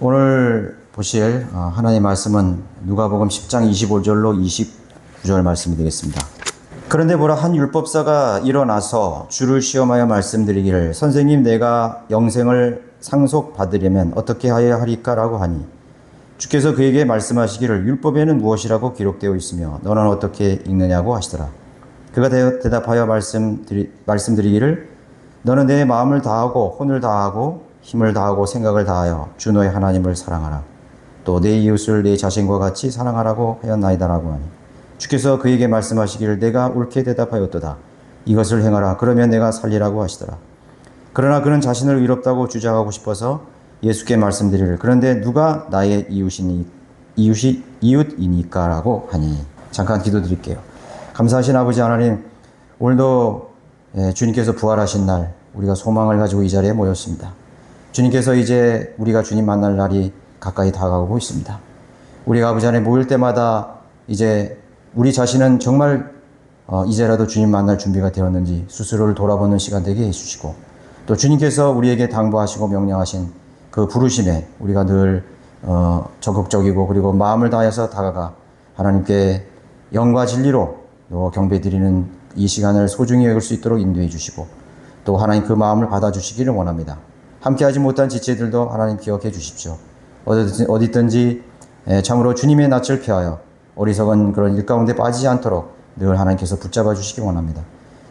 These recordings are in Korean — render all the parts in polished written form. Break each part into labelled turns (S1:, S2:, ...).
S1: 오늘 보실 하나님의 말씀은 누가복음 10장 25절로 29절 말씀이 되겠습니다. 그런데 보라, 한 율법사가 일어나서 주를 시험하여 말씀드리기를, 선생님, 내가 영생을 상속받으려면 어떻게 하여야 하리까라고 하니, 주께서 그에게 말씀하시기를, 율법에는 무엇이라고 기록되어 있으며 너는 어떻게 읽느냐고 하시더라. 그가 대답하여 말씀드리기를, 너는 내 마음을 다하고 혼을 다하고 힘을 다하고 생각을 다하여 주 너의 하나님을 사랑하라. 또 내 이웃을 내 자신과 같이 사랑하라고 하였나이다라고 하니, 주께서 그에게 말씀하시기를, 내가 옳게 대답하였도다. 이것을 행하라. 그러면 내가 살리라고 하시더라. 그러나 그는 자신을 의롭다고 주장하고 싶어서 예수께 말씀드리기를, 그런데 누가 나의 이웃이니까라고 하니. 잠깐 기도드릴게요. 감사하신 아버지 하나님, 오늘도 주님께서 부활하신 날 우리가 소망을 가지고 이 자리에 모였습니다. 주님께서 이제 우리가 주님 만날 날이 가까이 다가오고 있습니다. 우리가 아버지 안에 모일 때마다 이제 우리 자신은 정말 이제라도 주님 만날 준비가 되었는지 스스로를 돌아보는 시간 되게 해주시고, 또 주님께서 우리에게 당부하시고 명령하신 그 부르심에 우리가 늘 적극적이고 그리고 마음을 다해서 다가가 하나님께 영과 진리로 또 경배드리는 이 시간을 소중히 여길 수 있도록 인도해 주시고, 또 하나님 그 마음을 받아주시기를 원합니다. 함께하지 못한 지체들도 하나님 기억해 주십시오. 어디든지 참으로 주님의 낯을 피하여 어리석은 그런 일 가운데 빠지지 않도록 늘 하나님께서 붙잡아 주시기 원합니다.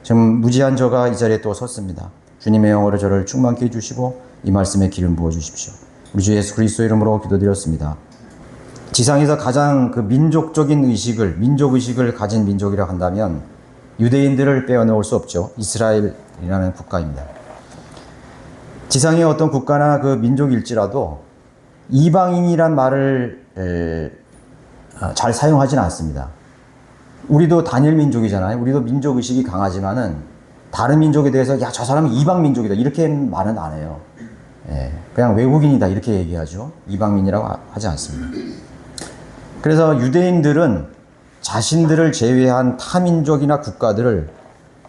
S1: 지금 무지한 저가 이 자리에 또 섰습니다. 주님의 영으로 저를 충만케 해주시고 이 말씀에 기름 부어 주십시오. 우리 주 예수 그리스도 이름으로 기도드렸습니다. 지상에서 가장 그 민족적인 민족의식을 가진 민족이라 한다면 유대인들을 빼어놓을 수 없죠. 이스라엘이라는 국가입니다. 지상의 어떤 국가나 그 민족일지라도 이방인이란 말을 잘 사용하지는 않습니다. 우리도 단일 민족이잖아요. 우리도 민족의식이 강하지만은 다른 민족에 대해서 야, 저 사람은 이방 민족이다 이렇게 말은 안 해요. 그냥 외국인이다 이렇게 얘기하죠. 이방민이라고 하지 않습니다. 그래서 유대인들은 자신들을 제외한 타민족이나 국가들을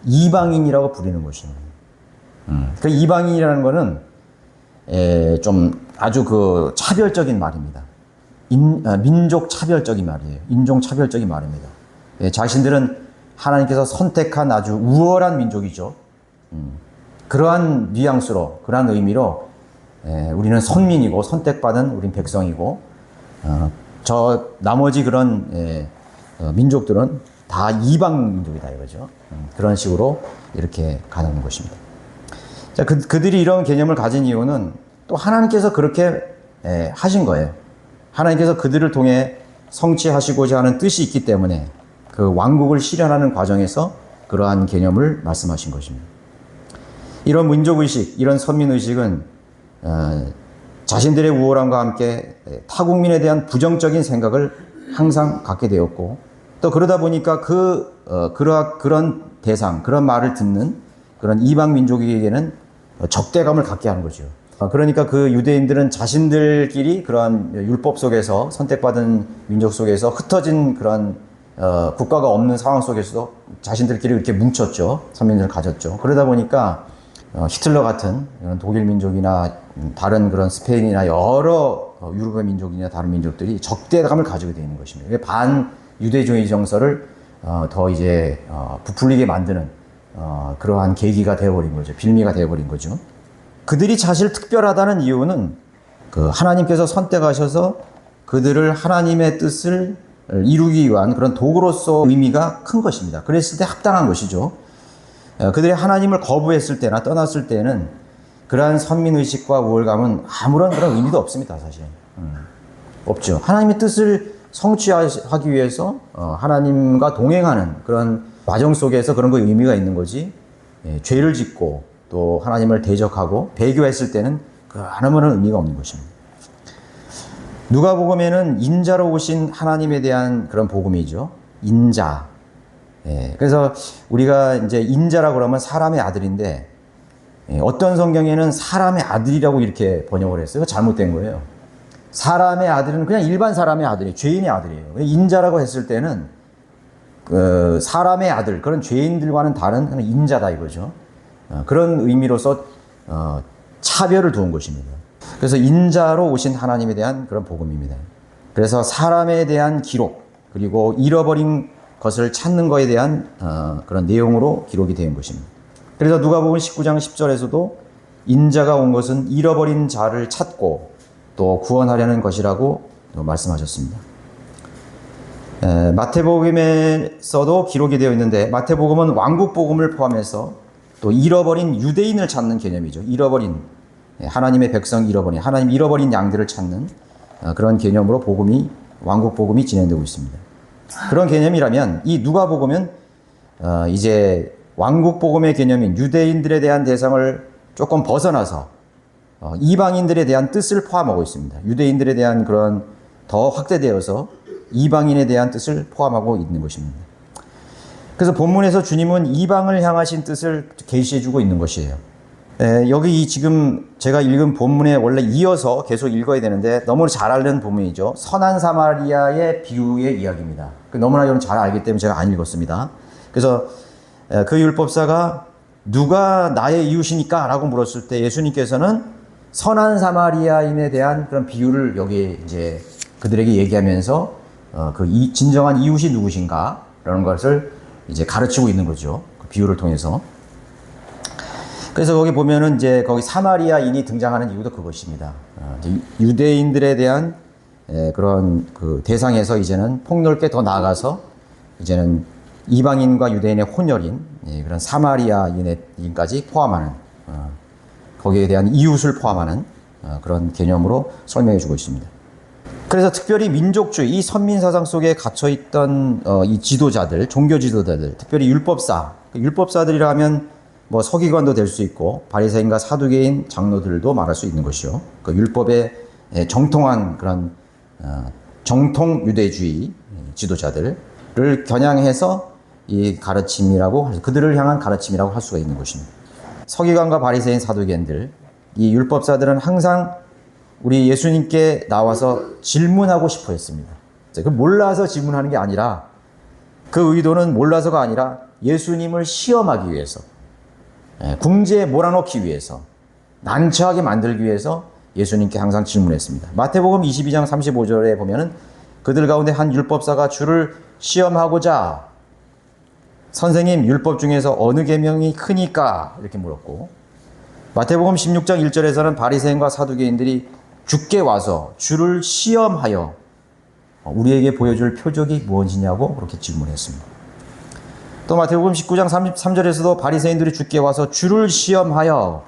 S1: 이방인이라고 부르는 것입니다. 그 이방인이라는 거는 좀 아주 그 차별적인 말입니다. 민족 차별적인 말이에요. 인종 차별적인 말입니다. 자신들은 하나님께서 선택한 아주 우월한 민족이죠. 그러한 뉘앙스로, 그러한 의미로 우리는 선민이고 선택받은 우린 백성이고, 저 나머지 그런 민족들은 다 이방 민족이다 이거죠. 그런 식으로 이렇게 가는 것입니다. 자, 그들이 이런 개념을 가진 이유는 또 하나님께서 그렇게 하신 거예요. 하나님께서 그들을 통해 성취하시고자 하는 뜻이 있기 때문에 그 왕국을 실현하는 과정에서 그러한 개념을 말씀하신 것입니다. 이런 민족의식, 이런 선민의식은 자신들의 우월함과 함께 타국민에 대한 부정적인 생각을 항상 갖게 되었고, 또 그러다 보니까 그런 대상, 그런 말을 듣는 그런 이방 민족에게는 적대감을 갖게 하는 거죠. 그러니까 그 유대인들은 자신들끼리 그러한 율법 속에서 선택받은 민족 속에서 흩어진 그런 국가가 없는 상황 속에서도 자신들끼리 이렇게 뭉쳤죠. 선민들을 가졌죠. 그러다 보니까 히틀러 같은 독일 민족이나 다른 그런 스페인이나 여러 유럽의 민족이나 다른 민족들이 적대감을 가지게 되는 것입니다. 반 유대주의 정서를 더 이제 부풀리게 만드는 그러한 계기가 되어버린 거죠. 빌미가 되어버린 거죠. 그들이 사실 특별하다는 이유는 그 하나님께서 선택하셔서 그들을 하나님의 뜻을 이루기 위한 그런 도구로서 의미가 큰 것입니다. 그랬을 때 합당한 것이죠. 그들이 하나님을 거부했을 때나 떠났을 때는 그러한 선민의식과 우월감은 아무런 그런 의미도 없습니다. 사실 없죠. 하나님의 뜻을 성취하기 위해서 하나님과 동행하는 그런 과정 속에서 그런 거에 의미가 있는 거지, 죄를 짓고 또 하나님을 대적하고 배교했을 때는 그 아무런 의미가 없는 것입니다. 누가복음에는 인자로 오신 하나님에 대한 그런 복음이죠. 인자. 그래서 우리가 이제 인자라고 그러면 사람의 아들인데, 어떤 성경에는 사람의 아들이라고 이렇게 번역을 했어요. 잘못된 거예요. 사람의 아들은 그냥 일반 사람의 아들이에요. 죄인의 아들이에요. 인자라고 했을 때는 사람의 아들, 그런 죄인들과는 다른 인자다 이거죠. 그런 의미로서 차별을 두은 것입니다. 그래서 인자로 오신 하나님에 대한 그런 복음입니다. 그래서 사람에 대한 기록, 그리고 잃어버린 것을 찾는 것에 대한 그런 내용으로 기록이 된 것입니다. 그래서 누가복음 19장 10절에서도 인자가 온 것은 잃어버린 자를 찾고 또 구원하려는 것이라고 말씀하셨습니다. 마태복음에서도 기록이 되어 있는데, 마태복음은 왕국복음을 포함해서 또 잃어버린 유대인을 찾는 개념이죠. 잃어버린, 하나님의 백성 잃어버린, 하나님 잃어버린 양들을 찾는 그런 개념으로 왕국복음이 진행되고 있습니다. 그런 개념이라면 이 누가복음은 이제 왕국복음의 개념인 유대인들에 대한 대상을 조금 벗어나서 이방인들에 대한 뜻을 포함하고 있습니다. 유대인들에 대한 그런 더 확대되어서 이방인에 대한 뜻을 포함하고 있는 것입니다. 그래서 본문에서 주님은 이방을 향하신 뜻을 계시해주고 있는 것이에요. 여기 지금 제가 읽은 본문에 원래 이어서 계속 읽어야 되는데 너무 잘 알는 본문이죠. 선한 사마리아의 비유의 이야기입니다. 너무나 여러분 잘 알기 때문에 제가 안 읽었습니다. 그래서 그 율법사가 누가 나의 이웃이니까? 라고 물었을 때 예수님께서는 선한 사마리아인에 대한 그런 비유를 여기 이제 그들에게 얘기하면서 진정한 이웃이 누구신가? 라는 것을 이제 가르치고 있는 거죠. 그 비유를 통해서. 그래서 거기 보면은 이제 거기 사마리아인이 등장하는 이유도 그것입니다. 유대인들에 대한 그런 그 대상에서 이제는 폭넓게 더 나아가서 이제는 이방인과 유대인의 혼혈인 그런 사마리아인까지 포함하는 거기에 대한 이웃을 포함하는 그런 개념으로 설명해 주고 있습니다. 그래서 특별히 민족주의, 이 선민사상 속에 갇혀있던 이 지도자들, 종교 지도자들, 특별히 율법사들이라 하면 뭐 서기관도 될 수 있고 바리새인과 사두개인 장로들도 말할 수 있는 것이요. 그 율법의 정통한 그런 정통 유대주의 지도자들을 겨냥해서 이 가르침이라고, 그들을 향한 가르침이라고 할 수가 있는 것입니다. 서기관과 바리새인, 사두개인들, 이 율법사들은 항상 우리 예수님께 나와서 질문하고 싶어 했습니다. 그 몰라서 질문하는 게 아니라, 그 의도는 몰라서가 아니라 예수님을 시험하기 위해서, 궁지에 몰아넣기 위해서, 난처하게 만들기 위해서 예수님께 항상 질문했습니다. 마태복음 22장 35절에 보면은 그들 가운데 한 율법사가 주를 시험하고자 선생님, 율법 중에서 어느 계명이 크니까? 이렇게 물었고, 마태복음 16장 1절에서는 바리새인과 사두개인들이 주께 와서 주를 시험하여 우리에게 보여줄 표적이 무엇이냐고 그렇게 질문했습니다. 또 마태복음 19장 33절에서도 바리새인들이 주께 와서 주를 시험하여,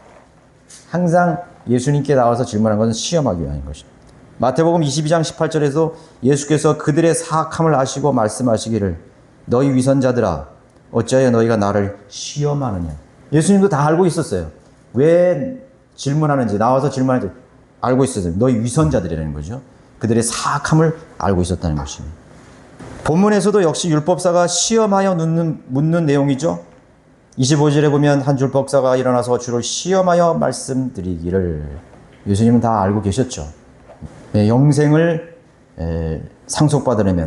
S1: 항상 예수님께 나와서 질문한 것은 시험하기 위한 것입니다. 마태복음 22장 18절에서 예수께서 그들의 사악함을 아시고 말씀하시기를 너희 위선자들아 어찌하여 너희가 나를 시험하느냐. 예수님도 다 알고 있었어요. 왜 질문하는지, 나와서 질문하는지 알고 있었어요. 너희 위선자들이라는 거죠. 그들의 사악함을 알고 있었다는 것입니다. 본문에서도 역시 율법사가 시험하여 묻는 내용이죠. 25절에 보면 한 율법사가 일어나서 주를 시험하여 말씀드리기를, 예수님은 다 알고 계셨죠. 영생을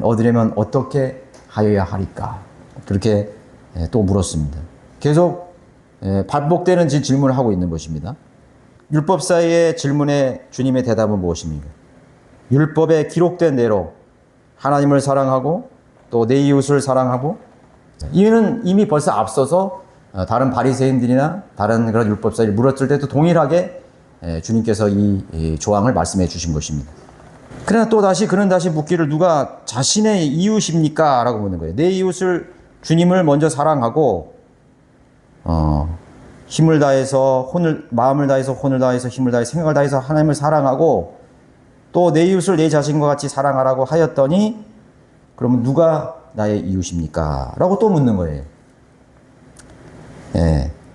S1: 얻으려면 어떻게 하여야 하리까? 그렇게 또 물었습니다. 계속 반복되는 질문을 하고 있는 것입니다. 율법사의 질문에 주님의 대답은 무엇입니까? 율법에 기록된 대로 하나님을 사랑하고 또 내 이웃을 사랑하고, 이는 이미 벌써 앞서서 다른 바리새인들이나 다른 그런 율법사를 물었을 때도 동일하게 주님께서 이 조항을 말씀해 주신 것입니다. 그러나 또 다시 그는 다시 묻기를 누가 자신의 이웃입니까? 라고 묻는 거예요. 내 이웃을, 주님을 먼저 사랑하고 힘을 다해서 마음을 다해서 혼을 다해서 힘을 다해서 생각을 다해서 하나님을 사랑하고 또 내 이웃을 내 자신과 같이 사랑하라고 하였더니 그러면 누가 나의 이웃입니까? 라고 또 묻는 거예요.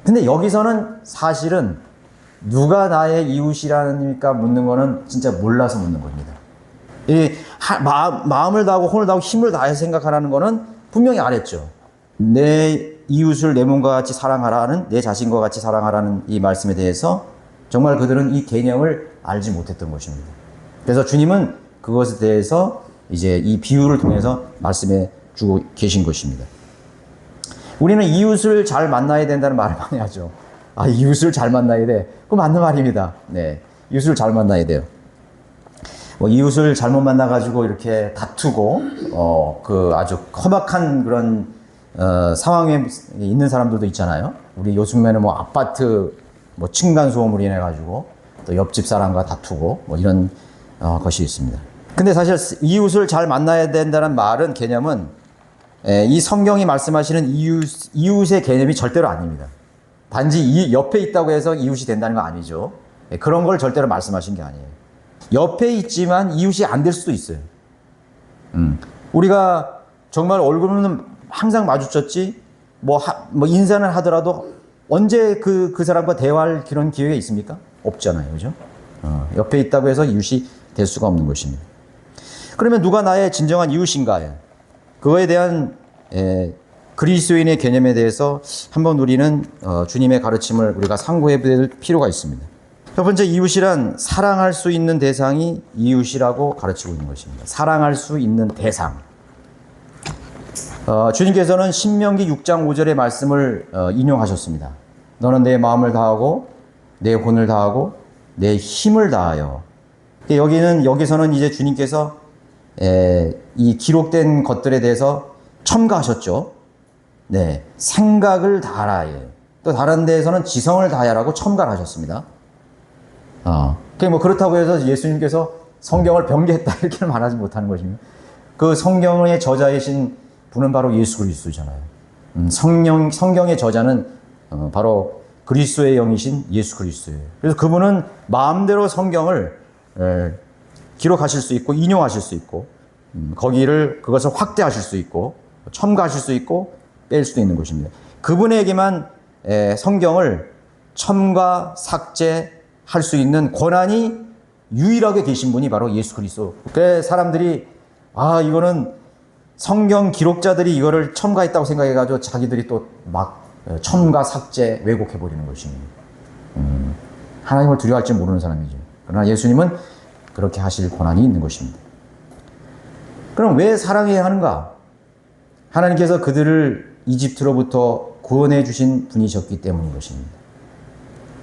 S1: 근데 여기서는 사실은 누가 나의 이웃이라니까 묻는 거는 진짜 몰라서 묻는 겁니다. 마음을 다하고 혼을 다하고 힘을 다해서 생각하라는 거는 분명히 알았죠. 내 이웃을 내 몸과 같이 사랑하라는, 내 자신과 같이 사랑하라는 이 말씀에 대해서 정말 그들은 이 개념을 알지 못했던 것입니다. 그래서 주님은 그것에 대해서 이제 이 비유를 통해서 말씀해 주고 계신 것입니다. 우리는 이웃을 잘 만나야 된다는 말을 많이 하죠. 이웃을 잘 만나야 돼. 그거 맞는 말입니다. 네. 이웃을 잘 만나야 돼요. 뭐 이웃을 잘못 만나가지고 이렇게 다투고, 그 아주 험악한 그런, 상황에 있는 사람들도 있잖아요. 우리 요즘에는 뭐 아파트, 뭐 층간소음으로 인해가지고 또 옆집 사람과 다투고 뭐 이런, 것이 있습니다. 근데 사실 이웃을 잘 만나야 된다는 말은, 개념은, 이 성경이 말씀하시는 이웃의 개념이 절대로 아닙니다. 단지 이 옆에 있다고 해서 이웃이 된다는 거 아니죠. 그런 걸 절대로 말씀하신 게 아니에요. 옆에 있지만 이웃이 안 될 수도 있어요. 우리가 정말 얼굴은 항상 마주쳤지, 뭐 인사는 하더라도 언제 그 사람과 대화할 그런 기회가 있습니까? 없잖아요. 그죠? 옆에 있다고 해서 이웃이 될 수가 없는 것입니다. 그러면 누가 나의 진정한 이웃인가? 그거에 대한, 그리스도인의 개념에 대해서 한번 우리는, 주님의 가르침을 우리가 상고해 볼 필요가 있습니다. 첫 번째, 이웃이란 사랑할 수 있는 대상이 이웃이라고 가르치고 있는 것입니다. 사랑할 수 있는 대상. 주님께서는 신명기 6장 5절의 말씀을, 인용하셨습니다. 너는 내 마음을 다하고 내 혼을 다하고 내 힘을 다하여. 여기서는 이제 주님께서, 이 기록된 것들에 대해서 첨가하셨죠. 네, 생각을 다하라. 또 다른 데에서는 지성을 다하라고 첨가를 하셨습니다. 뭐 그렇다고 해서 예수님께서 성경을 변개했다 이렇게 말하지 못하는 것입니다. 그 성경의 저자이신 분은 바로 예수 그리스도잖아요. 성경의 저자는, 바로 그리스도의 영이신 예수 그리스도예요. 그래서 그분은 마음대로 성경을, 기록하실 수 있고 인용하실 수 있고, 그것을 확대하실 수 있고 첨가하실 수 있고 뺄 수도 있는 것입니다. 그분에게만, 성경을 첨가 삭제할 수 있는 권한이 유일하게 계신 분이 바로 예수 그리스도. 그래서 사람들이 이거는 성경 기록자들이 이거를 첨가했다고 생각해가지고 자기들이 또 막 첨가 삭제 왜곡해버리는 것입니다. 하나님을 두려워할 줄 모르는 사람이죠. 그러나 예수님은 그렇게 하실 권한이 있는 것입니다. 그럼 왜 사랑해야 하는가? 하나님께서 그들을 이집트로부터 구원해 주신 분이셨기 때문인 것입니다.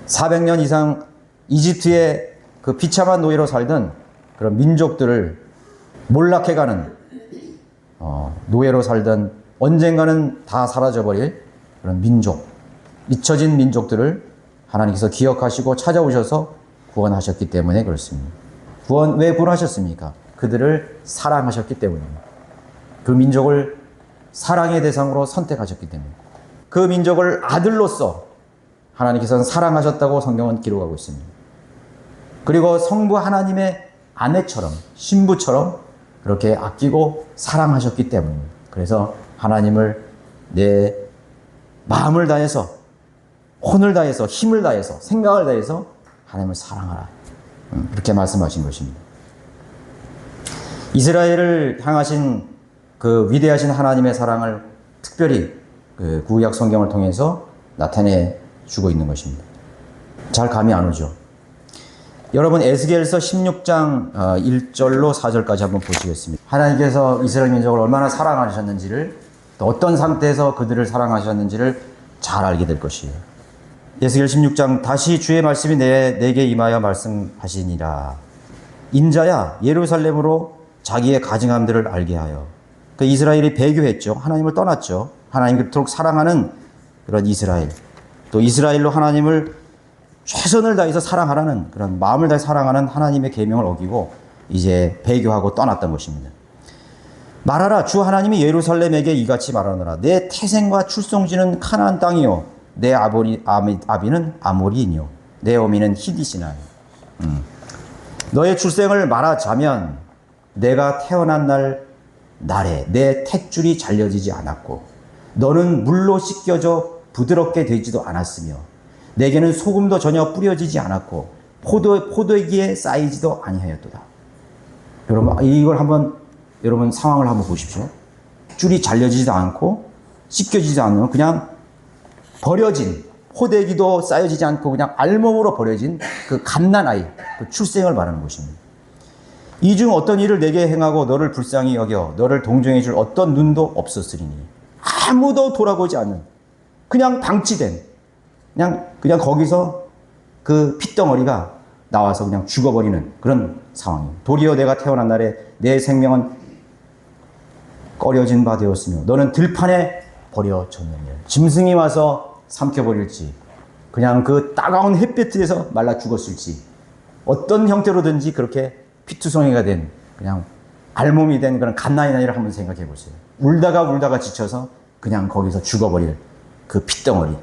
S1: 400년 이상 이집트의 그 비참한 노예로 살던 그런 민족들을 몰락해가는, 노예로 살던, 언젠가는 다 사라져버릴 그런 민족, 잊혀진 민족들을 하나님께서 기억하시고 찾아오셔서 구원하셨기 때문에 그렇습니다. 왜 구원하셨습니까? 그들을 사랑하셨기 때문입니다. 그 민족을 사랑의 대상으로 선택하셨기 때문입니다. 그 민족을 아들로서 하나님께서는 사랑하셨다고 성경은 기록하고 있습니다. 그리고 성부 하나님의 아내처럼, 신부처럼 그렇게 아끼고 사랑하셨기 때문입니다. 그래서 하나님을 내 마음을 다해서, 혼을 다해서, 힘을 다해서, 생각을 다해서 하나님을 사랑하라. 이렇게 말씀하신 것입니다. 이스라엘을 향하신 그 위대하신 하나님의 사랑을 특별히 그 구약 성경을 통해서 나타내 주고 있는 것입니다. 잘 감이 안 오죠? 여러분, 에스겔서 16장 1절로 4절까지 한번 보시겠습니다. 하나님께서 이스라엘 민족을 얼마나 사랑하셨는지를, 또 어떤 상태에서 그들을 사랑하셨는지를 잘 알게 될 것이에요. 에스겔 16장, 다시 주의 말씀이 내게 임하여 말씀하시니라. 인자야, 예루살렘으로 자기의 가증함들을 알게 하여. 그 이스라엘이 배교했죠. 하나님을 떠났죠. 하나님 그토록 사랑하는 그런 이스라엘. 또 이스라엘로 하나님을 최선을 다해서 사랑하라는, 그런 마음을 다해 사랑하는 하나님의 계명을 어기고 이제 배교하고 떠났던 것입니다. 말하라, 주 하나님이 예루살렘에게 이같이 말하노라. 내 태생과 출생지는 가나안 땅이요, 내 아비는 아모리이뇨, 내 어미는 히디시나요. 너의 출생을 말하자면 내가 태어난 날에 내 탯줄이 잘려지지 않았고 너는 물로 씻겨져 부드럽게 되지도 않았으며 내게는 소금도 전혀 뿌려지지 않았고 포도기에 쌓이지도 아니하였도다. 여러분, 이걸 여러분 상황을 한번 보십시오. 줄이 잘려지지도 않고 씻겨지지도 않는, 그냥 버려진, 포대기도 쌓여지지 않고 그냥 알몸으로 버려진 그 갓난아이, 그 출생을 말하는 것입니다. 이 중 어떤 일을 내게 행하고 너를 불쌍히 여겨 너를 동정해 줄 어떤 눈도 없었으리니, 아무도 돌아보지 않는, 그냥 방치된, 그냥 거기서 그 핏덩어리가 나와서 그냥 죽어버리는 그런 상황이에요. 도리어 내가 태어난 날에 내 생명은 꺼려진 바 되었으며 너는 들판에 버려졌느니라. 짐승이 와서 삼켜버릴지 그냥 그 따가운 햇볕에서 말라 죽었을지 어떤 형태로든지 그렇게 피투성이가 된 그냥 알몸이 된 그런 갓난아이를 한번 생각해 보세요. 울다가 지쳐서 그냥 거기서 죽어버릴 그 핏덩어리.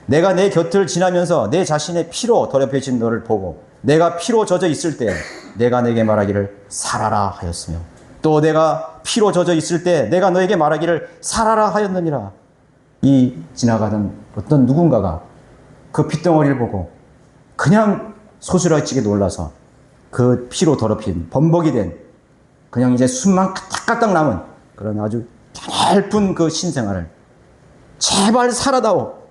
S1: 내가 내 곁을 지나면서 내 자신의 피로 더럽혀진 너를 보고 내가 피로 젖어 있을 때 내가 내게 말하기를 살아라 하였으며 또 내가 피로 젖어 있을 때 내가 너에게 말하기를 살아라 하였느니라. 이 지나가던 어떤 누군가가 그 핏덩어리를 보고 그냥 소스라치게 놀라서 그 피로 더럽힌 범벅이 된 그냥 이제 숨만 까딱까딱 남은 그런 아주 얇은 그 신생아를 제발 살아다오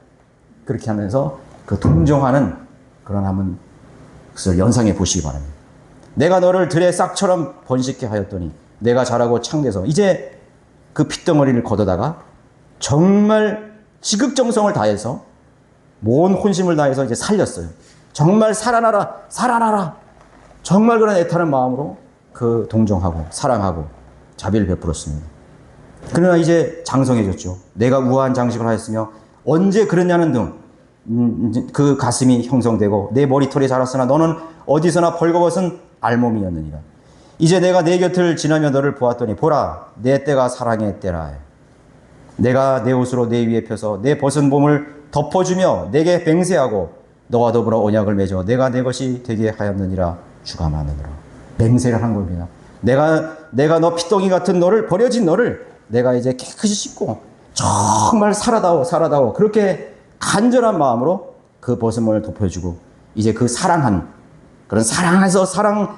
S1: 그렇게 하면서 그 동정하는 그런 한번 그것을 연상해 보시기 바랍니다. 내가 너를 들의 싹처럼 번식케 하였더니 내가 자라고 창대서 이제 그 핏덩어리를 걷어다가 정말 지극정성을 다해서 온 혼심을 다해서 이제 살렸어요. 정말 살아나라 살아나라 정말 그런 애타는 마음으로 그 동정하고 사랑하고 자비를 베풀었습니다. 그러나 이제 장성해졌죠. 내가 우아한 장식을 하였으며 언제 그랬냐는 등 그 가슴이 형성되고 내 머리털이 자랐으나 너는 어디서나 벌거벗은 알몸이었느니라. 이제 내가 내 곁을 지나며 너를 보았더니 보라 내 때가 사랑의 때라. 내가 내 옷으로 내 위에 펴서 내 벗은 몸을 덮어주며 내게 맹세하고 너와 더불어 언약을 맺어 내가 내 것이 되게 하였느니라. 주가 많으니라. 맹세를 한 겁니다. 내가 너 피덩이 같은 너를 버려진 너를 내가 이제 깨끗이 씻고 정말 살아다오 그렇게 간절한 마음으로 그 벗은 몸을 덮어주고 이제 그 사랑한 그런 사랑해서 사랑한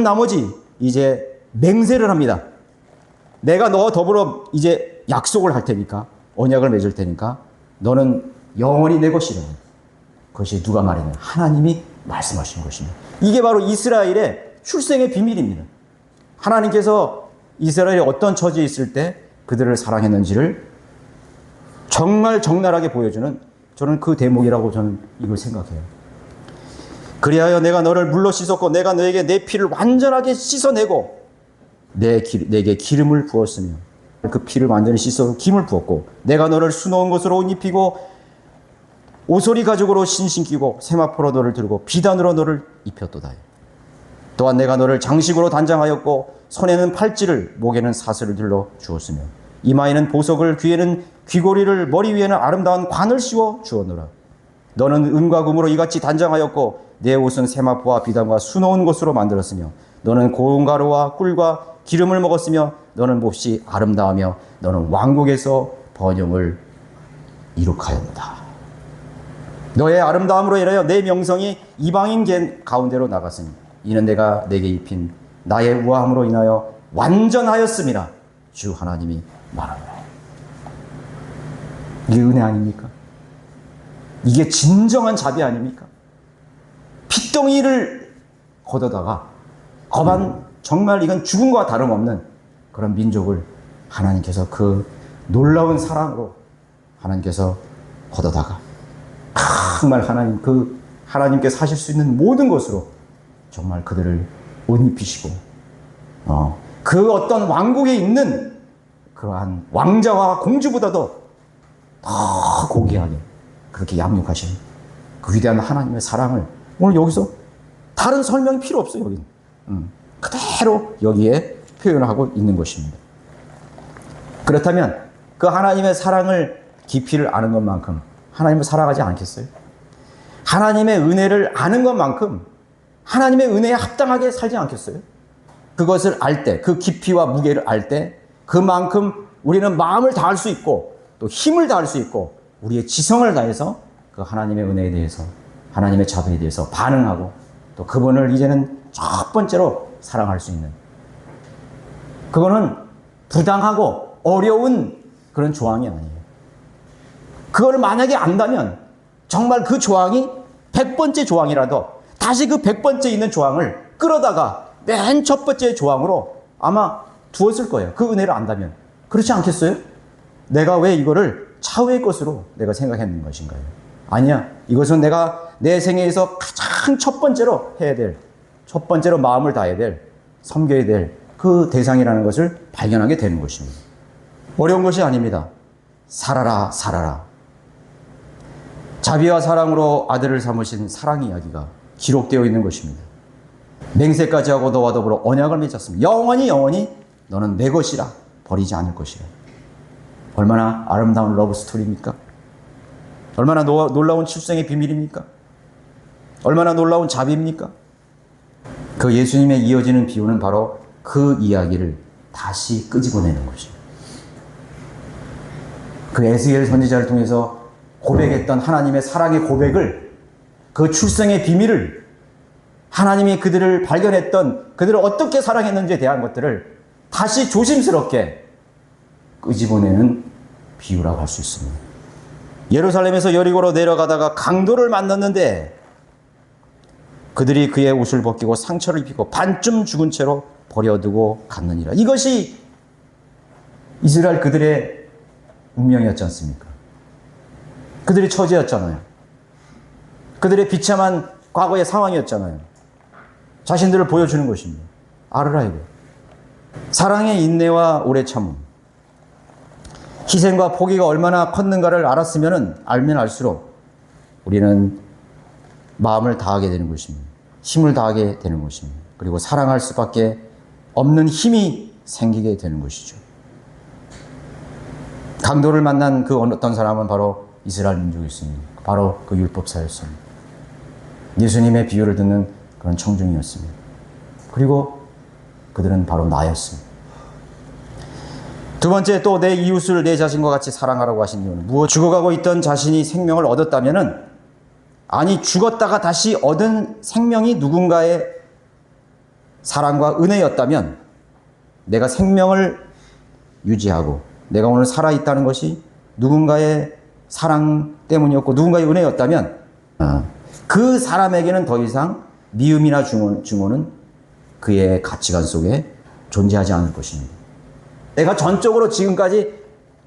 S1: 나머지 이제 맹세를 합니다. 내가 너와 더불어 이제 약속을 할 테니까 언약을 맺을 테니까 너는 영원히 내 것이라. 그것이 누가 말했냐? 하나님이 말씀하신 것입니다. 이게 바로 이스라엘의 출생의 비밀입니다. 하나님께서 이스라엘이 어떤 처지에 있을 때 그들을 사랑했는지를 정말 적나라하게 보여주는 저는 그 대목이라고 저는 이걸 생각해요. 그리하여 내가 너를 물로 씻었고 내가 너에게 내 피를 완전하게 씻어내고 내게 기름을 부었으며 그 피를 완전히 씻어 기름을 부었고 내가 너를 수놓은 것으로 옷 입히고 오소리 가죽으로 신신기고 세마포로 너를 들고 비단으로 너를 입혔도다. 또한 내가 너를 장식으로 단장하였고 손에는 팔찌를 목에는 사슬을 들러 주었으며 이마에는 보석을 귀에는 귀고리를 머리 위에는 아름다운 관을 씌워 주었노라. 너는 은과 금으로 이같이 단장하였고 내 옷은 세마포와 비단과 수놓은 것으로 만들었으며 너는 고운 가루와 꿀과 기름을 먹었으며 너는 몹시 아름다우며 너는 왕국에서 번영을 이룩하였다. 너의 아름다움으로 인하여 내 명성이 이방인 가운데로 나갔으니 이는 내가 내게 입힌 나의 우아함으로 인하여 완전하였음이라. 주 하나님이 말합니다. 이게 은혜 아닙니까? 이게 진정한 자비 아닙니까? 핏덩이를 걷어다가 거반 정말 이건 죽음과 다름없는 그런 민족을 하나님께서 그 놀라운 사랑으로 하나님께서 걷어다가 정말 하나님께서 하실 수 있는 모든 것으로 정말 그들을 옷 입히시고 그 어떤 왕국에 있는 그러한 왕자와 공주보다도 더 고귀하게 그렇게 양육하신 그 위대한 하나님의 사랑을 오늘 여기서 다른 설명이 필요 없어요. 여기는 그대로 여기에 표현하고 있는 것입니다. 그렇다면 그 하나님의 사랑을 깊이를 아는 것만큼 하나님을 사랑하지 않겠어요? 하나님의 은혜를 아는 것만큼 하나님의 은혜에 합당하게 살지 않겠어요? 그것을 알 때, 그 깊이와 무게를 알 때 그만큼 우리는 마음을 다할 수 있고 또 힘을 다할 수 있고 우리의 지성을 다해서 그 하나님의 은혜에 대해서 하나님의 자비에 대해서 반응하고 또 그분을 이제는 첫 번째로 사랑할 수 있는 그거는 부당하고 어려운 그런 조항이 아니에요. 그걸 만약에 안다면 정말 그 조항이 100번째 조항이라도 다시 그 100번째 있는 조항을 끌어다가 맨 첫 번째 조항으로 아마 두었을 거예요. 그 은혜를 안다면. 그렇지 않겠어요? 내가 왜 이거를 차후의 것으로 내가 생각했는 것인가요? 아니야. 이것은 내가 내 생애에서 가장 첫 번째로 해야 될, 첫 번째로 마음을 다해야 될, 섬겨야 될 그 대상이라는 것을 발견하게 되는 것입니다. 어려운 것이 아닙니다. 살아라, 살아라. 자비와 사랑으로 아들을 삼으신 사랑 이야기가 기록되어 있는 것입니다. 맹세까지 하고 너와 더불어 언약을 맺었습니다. 영원히 영원히 너는 내 것이라, 버리지 않을 것이라. 얼마나 아름다운 러브 스토리입니까? 얼마나 놀라운 출생의 비밀입니까? 얼마나 놀라운 자비입니까? 그 예수님의 이어지는 비유는 바로 그 이야기를 다시 끄집어내는 것입니다. 그 에스겔 선지자를 통해서 고백했던 하나님의 사랑의 고백을, 그 출생의 비밀을, 하나님이 그들을 발견했던, 그들을 어떻게 사랑했는지에 대한 것들을 다시 조심스럽게 끄집어내는 비유라고 할 수 있습니다. 예루살렘에서 여리고로 내려가다가 강도를 만났는데 그들이 그의 옷을 벗기고 상처를 입히고 반쯤 죽은 채로 버려두고 갔느니라. 이것이 이스라엘 그들의 운명이었지 않습니까? 그들의 처지였잖아요. 그들의 비참한 과거의 상황이었잖아요. 자신들을 보여주는 것입니다. 알으라 이거. 사랑의 인내와 오래 참음, 희생과 포기가 얼마나 컸는가를 알면 알수록 우리는 마음을 다하게 되는 것입니다. 힘을 다하게 되는 것입니다. 그리고 사랑할 수밖에 없는 힘이 생기게 되는 것이죠. 강도를 만난 그 어떤 사람은 바로 이스라엘 민족이었습니다. 바로 그 율법사였습니다. 예수님의 비유를 듣는 그런 청중이었습니다. 그리고 그들은 바로 나였습니다. 두 번째, 또 내 이웃을 내 자신과 같이 사랑하라고 하신 이유는 무엇? 죽어가고 있던 자신이 생명을 얻었다면은, 아니 죽었다가 다시 얻은 생명이 누군가의 사랑과 은혜였다면, 내가 생명을 유지하고 내가 오늘 살아있다는 것이 누군가의 사랑 때문이었고 누군가의 은혜였다면, 그 사람에게는 더 이상 미움이나 증오는 그의 가치관 속에 존재하지 않을 것입니다. 내가 전적으로 지금까지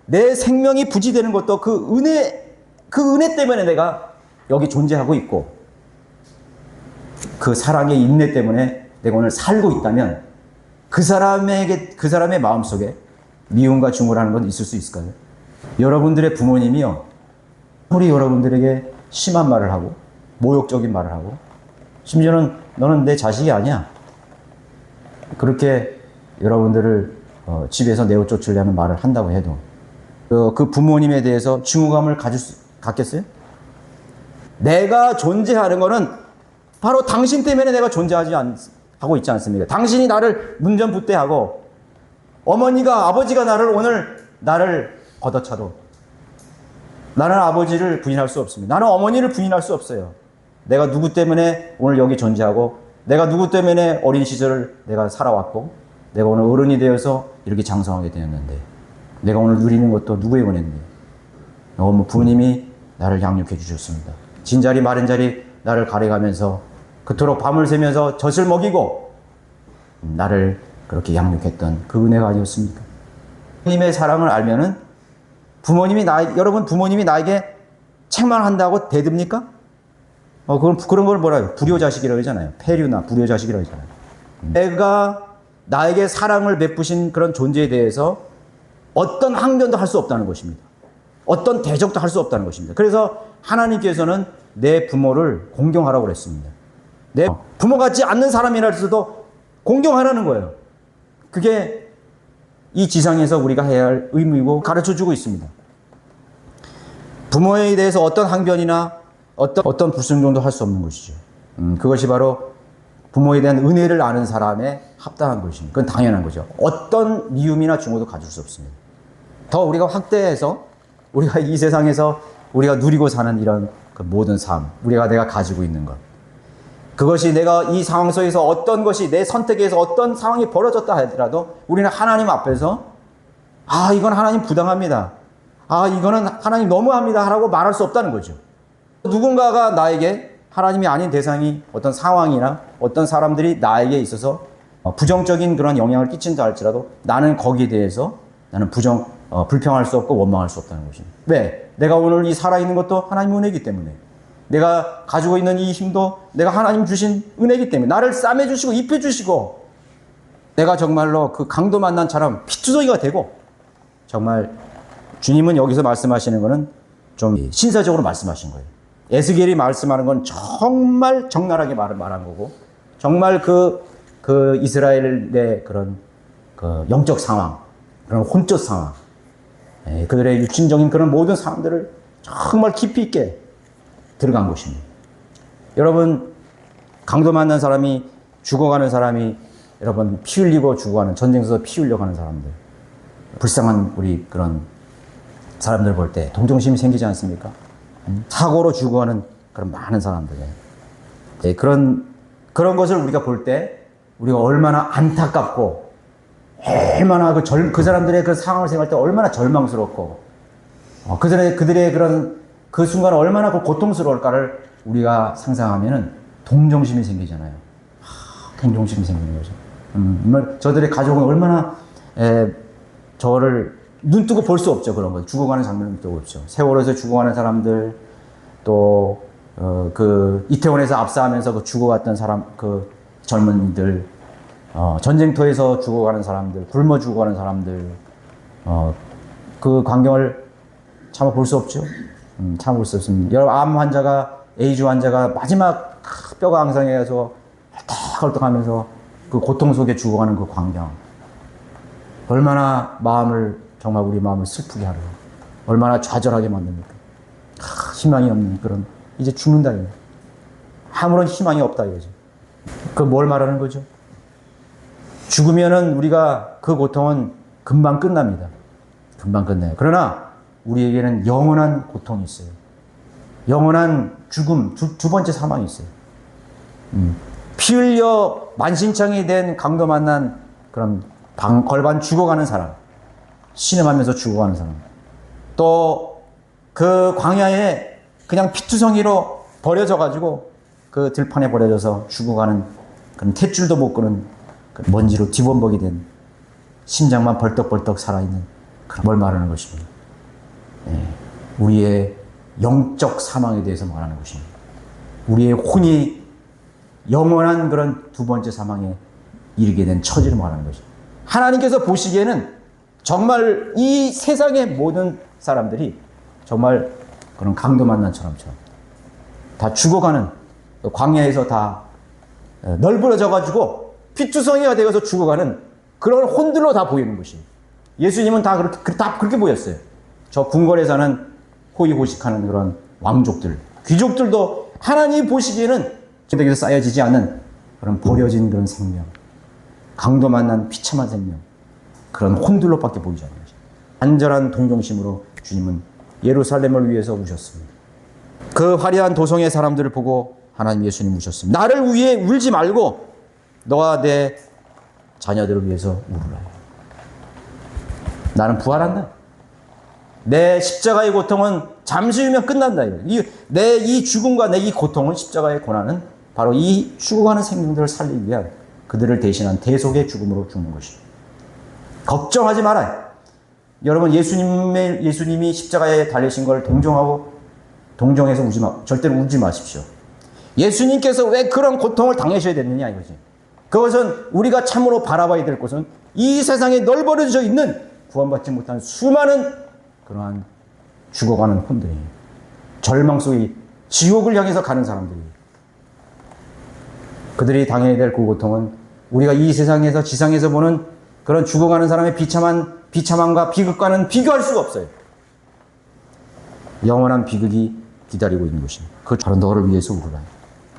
S1: 내 생명이 부지되는 것도 그 은혜 때문에 내가 여기 존재하고 있고, 그 사랑의 인내 때문에 내가 오늘 살고 있다면, 그 사람의 마음속에 미움과 증오라는 건 있을 수 있을까요? 여러분들의 부모님이요, 아무리 여러분들에게 심한 말을 하고 모욕적인 말을 하고, 심지어는 너는 내 자식이 아니야, 그렇게 여러분들을 집에서 내어 쫓으려는 말을 한다고 해도 그 부모님에 대해서 증오감을 갖겠어요? 내가 존재하는 것은 바로 당신 때문에 내가 하고 있지 않습니까? 당신이 나를 문전부태하고 어머니가, 아버지가 나를 걷어차도 나는 아버지를 부인할 수 없습니다. 나는 어머니를 부인할 수 없어요. 내가 누구 때문에 오늘 여기 존재하고, 내가 누구 때문에 어린 시절을 내가 살아왔고, 내가 오늘 어른이 되어서 이렇게 장성하게 되었는데, 내가 오늘 누리는 것도 누구의 은혜인데, 부모님이 나를 양육해 주셨습니다. 진자리 마른자리 나를 가려가면서 그토록 밤을 새면서 젖을 먹이고 나를 그렇게 양육했던 그 은혜가 아니었습니까? 부모님의 사랑을 알면은 여러분 부모님이 나에게 책만 한다고 대듭니까? 그런 걸 뭐라 해요? 불효자식이라고 하잖아요. 폐류나 불효자식이라고 하잖아요. 내가 나에게 사랑을 베푸신 그런 존재에 대해서 어떤 항변도 할 수 없다는 것입니다. 어떤 대적도 할 수 없다는 것입니다. 그래서 하나님께서는 내 부모를 공경하라고 그랬습니다. 내 부모 같지 않는 사람이라서도 공경하라는 거예요. 그게 이 지상에서 우리가 해야 할 의무이고 가르쳐주고 있습니다. 부모에 대해서 어떤 항변이나 어떤 불순종도 할 수 없는 것이죠. 그것이 바로 부모에 대한 은혜를 아는 사람의 합당한 것입니다. 그건 당연한 거죠. 어떤 미움이나 증오도 가질 수 없습니다. 더 우리가 확대해서 우리가 이 세상에서 우리가 누리고 사는 이런 그 모든 삶, 내가 가지고 있는 것, 그것이 내가 이 상황 속에서 어떤 것이 내 선택에서 어떤 상황이 벌어졌다 하더라도 우리는 하나님 앞에서 이건 하나님 부당합니다, 이거는 하나님 너무합니다 라고 말할 수 없다는 거죠. 누군가가 나에게 하나님이 아닌 대상이 어떤 상황이나 어떤 사람들이 나에게 있어서 부정적인 그런 영향을 끼친다 할지라도 나는 거기에 대해서 나는 불평할 수 없고 원망할 수 없다는 것입니다. 왜? 내가 오늘 이 살아있는 것도 하나님의 은혜이기 때문에, 내가 가지고 있는 이 힘도 내가 하나님 주신 은혜이기 때문에, 나를 싸매주시고 입혀주시고, 내가 정말로 그 강도 만난 사람 피투성이가 되고, 정말 주님은 여기서 말씀하시는 것은 좀 신사적으로 말씀하신 거예요. 에스겔이 말씀하는 건 정말 적나라하게 말한 거고, 정말 그 이스라엘의 그런 그 영적 상황, 그런 혼적 상황, 그들의 육신적인 그런 모든 상황들을 정말 깊이 있게 들어간 것입니다. 여러분, 강도 만난 사람이, 죽어가는 사람이, 여러분, 피 흘리고 죽어가는, 전쟁에서 피 흘려가는 사람들, 불쌍한 우리 그런 사람들 볼 때 동정심이 생기지 않습니까? 사고로 죽어가는 그런 많은 사람들. 그런 것을 우리가 볼 때 우리가 얼마나 안타깝고, 얼마나 그 사람들의 그 상황을 생각할 때 얼마나 절망스럽고, 그들의 그런 그 순간은 얼마나 고통스러울까를 우리가 상상하면은 동정심이 생기잖아요. 동정심이 생기는 거죠. 정말 저들의 가족은 얼마나 저를 눈뜨고 볼 수 없죠. 그런 거. 죽어가는 장면을 눈뜨고 없죠. 세월호에서 죽어가는 사람들, 또 그 이태원에서 압사하면서 그 죽어갔던 사람, 그 젊은이들, 전쟁터에서 죽어가는 사람들, 굶어 죽어가는 사람들, 그 광경을 참아 볼 수 없죠. 참아 볼 수 없습니다. 여러분, 암 환자가, 에이즈 환자가 마지막 뼈가 앙상해서 헐떡헐떡하면서 그 고통 속에 죽어가는 그 광경, 얼마나 정말 우리 마음을 슬프게 하려, 얼마나 좌절하게 만듭니까? 희망이 없는 그런, 이제 죽는다 이거죠. 아무런 희망이 없다 이거죠. 그 뭘 말하는 거죠? 죽으면은 우리가 그 고통은 금방 끝납니다. 금방 끝나요. 그러나 우리에게는 영원한 고통이 있어요. 영원한 죽음, 두 번째 사망이 있어요. 피 흘려 만신창이 된 강도 만난 그런 걸반 죽어가는 사람, 신음하면서 죽어가는 사람, 또 그 광야에 그냥 피투성이로 버려져가지고 그 들판에 버려져서 죽어가는 그런 탯줄도 못 끄는 그 먼지로 뒤범벅이 된, 심장만 벌떡벌떡 살아있는, 뭘 말하는 것입니다. 우리의 영적 사망에 대해서 말하는 것입니다. 우리의 혼이 영원한 그런 두 번째 사망에 이르게 된 처지를 말하는 것입니다. 하나님께서 보시기에는 정말 이 세상의 모든 사람들이 정말 그런 강도 만난 사람처럼 다 죽어가는, 광야에서 다 널브러져가지고 피투성이가 되어서 죽어가는 그런 혼들로 다 보이는 것입니다. 예수님은 다 그렇게 보였어요. 저 궁궐에 사는 호의호식하는 그런 왕족들, 귀족들도 하나님 보시기에는 저에게서 쌓여지지 않는 그런 버려진 그런 생명, 강도 만난 비참한 생명, 그런 혼들로밖에 보이지 않는 것입니다. 안전한 동정심으로 주님은 예루살렘을 위해서 우셨습니다. 그 화려한 도성의 사람들을 보고 하나님 예수님 우셨습니다. 나를 위해 울지 말고 너와 내 자녀들을 위해서 울으라. 나는 부활한다. 내 십자가의 고통은 잠시 후면 끝난다. 내 이 죽음과 내 이 고통은, 십자가의 고난은 바로 이 죽어가는 생명들을 살리기 위한, 그들을 대신한 대속의 죽음으로 죽는 것입니다. 걱정하지 말아요. 여러분, 예수님이 십자가에 달리신 걸 동정해서 절대로 울지 마십시오. 예수님께서 왜 그런 고통을 당하셔야 됐느냐 이거지. 그것은 우리가 참으로 바라봐야 될 것은 이 세상에 널브러져 있는 구원받지 못한 수많은 그러한 죽어가는 혼들이, 절망 속에 지옥을 향해서 가는 사람들이, 그들이 당해야 될 그 고통은 우리가 이 세상에서, 지상에서 보는 그런 죽어가는 사람의 비참함과 비극과는 비교할 수가 없어요. 영원한 비극이 기다리고 있는 것입니다. 그 바로 너를 위해서 울으라.